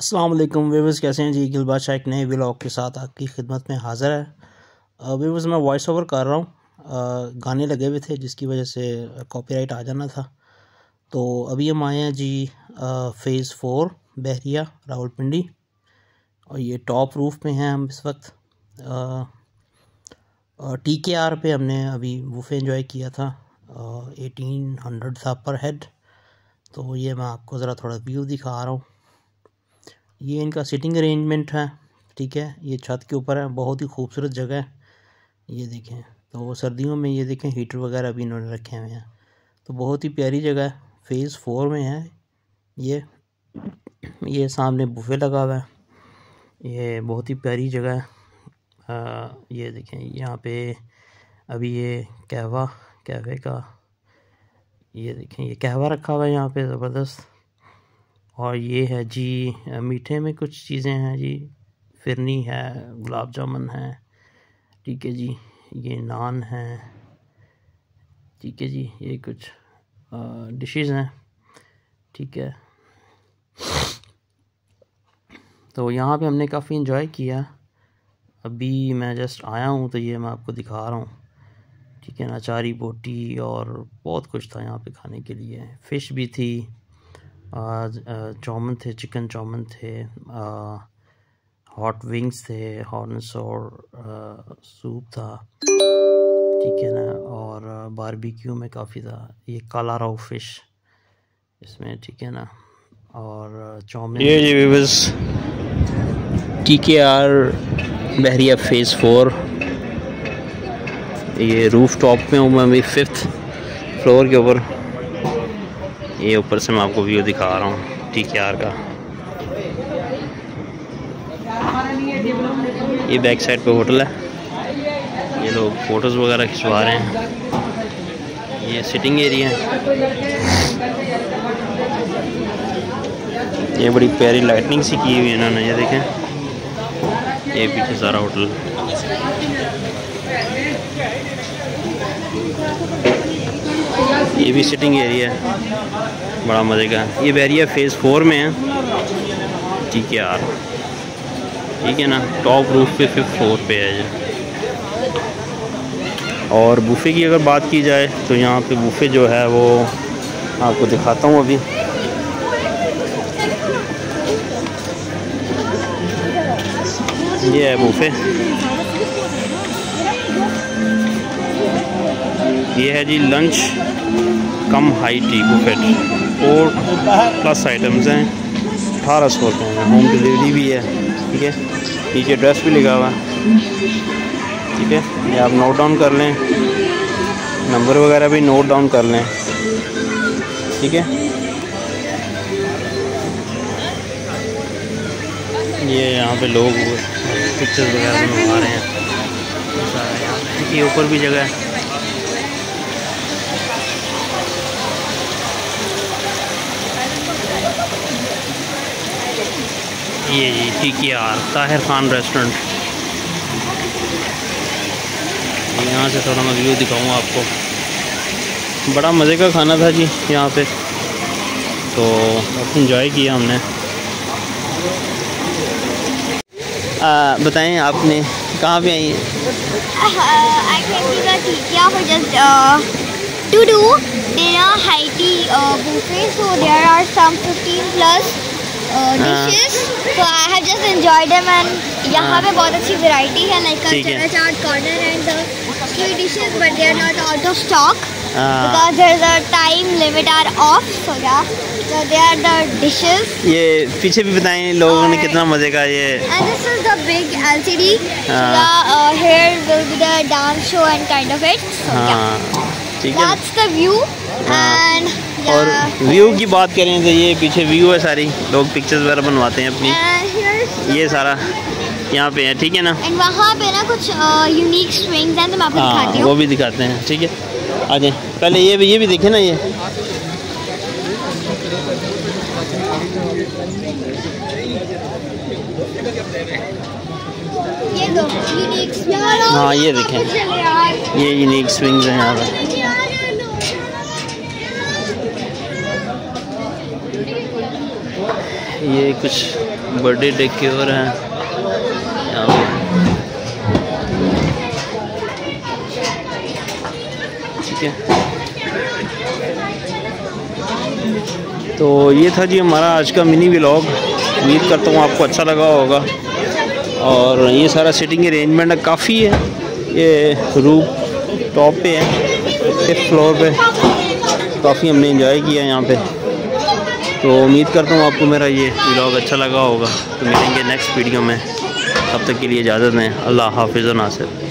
अस्सलाम वालेकुम व्यूअर्स, कैसे हैं जी। गिल बादशाह एक नए व्लॉग के साथ आपकी खिदमत में हाज़िर है। व्यूअर्स मैं वॉइस ओवर कर रहा हूँ, गाने लगे हुए थे जिसकी वजह से कॉपीराइट आ जाना था। तो अभी हम आए हैं जी फ़ेज़ 4 बहरिया रावलपिंडी, और ये टॉप रूफ़ पे हैं हम इस वक्त। TKR पे हमने अभी वूफे एंजॉय किया था। 1800 था पर हेड। तो ये मैं आपको ज़रा थोड़ा व्यू दिखा रहा हूँ। ये इनका सिटिंग अरेंजमेंट है, ठीक है। ये छत के ऊपर है, बहुत ही खूबसूरत जगह है। ये देखें, तो सर्दियों में ये देखें हीटर वगैरह भी इन्होंने रखे हुए हैं। तो बहुत ही प्यारी जगह है, फ़ेज़ 4 में है ये सामने बुफे लगा हुआ है। ये बहुत ही प्यारी जगह है। ये देखें यहाँ पे अभी ये कैफ़े का ये देखें, ये कहवा रखा हुआ है यहाँ पे ज़बरदस्त। और ये है जी मीठे में कुछ चीज़ें हैं जी, फिरनी है, गुलाब जामुन है, ठीक है जी। ये नान है, ठीक है जी। ये कुछ डिशेस हैं, ठीक है। तो यहाँ पे हमने काफ़ी इन्जॉय किया। अभी मैं जस्ट आया हूँ तो ये मैं आपको दिखा रहा हूँ, ठीक है ना। चारी बोटी और बहुत कुछ था यहाँ पे खाने के लिए। फ़िश भी थी, चाउमन थे, चिकन चाउमन थे, हॉट विंग्स थे, हॉट एंड सोर सूप था, ठीक है ना। और बारबेक्यू में काफ़ी था। ये काला राव फिश इसमें, ठीक है ना। और चाउमिन। ये व्यूअर्स TKR बहरिया फ़ेज़ 4। ये रूफ टॉप पे हूँ मैं अभी 5th फ्लोर के ऊपर। ये ऊपर से मैं आपको व्यू दिखा रहा हूँ TKR का। ये बैक साइड पे होटल है। ये लोग फ़ोटोज़ वगैरह खिंचवा रहे हैं। ये सिटिंग एरिया है। ये बड़ी प्यारी लाइटनिंग सी की हुई है इन्होंने, ये देखें। ये पीछे सारा होटल। ये भी सिटिंग एरिया है, बड़ा मज़े का। ये बहरिया फ़ेज़ 4 में है TKR, ठीक है ना। टॉप रूफ पे 5th फ्लोर पे है ये। और बुफ़े की अगर बात की जाए तो यहाँ पे बुफ़े जो है वो आपको दिखाता हूँ अभी। ये है बुफ़े, ये है जी लंच कम हाई टी बुफेट। 4+ आइटम्स हैं, 1800 रुपये में। होम डिलीवरी भी है, ठीक है। नीचे एड्रेस भी लिखा हुआ है, ठीक है। ये आप नोट डाउन कर लें, नंबर वगैरह भी नोट डाउन कर लें, ठीक है। ये यहाँ पे लोग पिक्चर्स वगैरह बनवा रहे हैं। ये ऊपर भी जगह है। ये जी TKR ताहिर खान रेस्टोरेंट। यहाँ से थोड़ा मैं व्यू दिखाऊंगा आपको। बड़ा मज़े का खाना था जी यहाँ पे, तो एंजॉय किया हमने। बताएं आपने कहाँ पे आई? I came to the TKR for just to do dinner high tea buffet. So there are some 15+ dishes. So I have just enjoyed them, and यहाँ पे बहुत अच्छी variety है, like chana chaat, corner and the 3 dishes, but they are not out of stock because there is a time limit are off. So yeah, so they are the dishes. ये पीछे भी बताएं लोगों ने कितना मज़े का ये। And this is the big LCD. Here will be the dance show and kind of it. So yeah, that's the view. And और व्यू की बात करें तो ये पीछे व्यू है, सारी लोग पिक्चर्स वगैरह बनवाते हैं अपनी। ये सारा यहाँ पे है, ठीक है ना। एंड वहाँ पे ना कुछ यूनिक स्विंग्स हैं, तो मैं आपको दिखाती हूँ। वो भी दिखाते हैं, ठीक है। आ जाए पहले ये भी देखें ना। ये दो यूनिक स्विंग। हाँ ये देखें, ये यूनिक स्विंग्स हैं यहाँ पर। ये कुछ बर्थडे डेकोर हैं यहाँ पे। ठीक है, तो ये था जी हमारा आज का मिनी व्लॉग। उम्मीद करता हूँ आपको अच्छा लगा होगा। और ये सारा सिटिंग अरेंजमेंट काफ़ी है। ये रूफ टॉप पे है, 5th फ्लोर पे। काफ़ी हमने एंजॉय किया यहाँ पे। तो उम्मीद करता हूँ आपको मेरा ये व्लॉग अच्छा लगा होगा। तो मिलेंगे नेक्स्ट वीडियो में, तब तक के लिए इजाज़त दें। अल्लाह हाफिज़ व नासिर।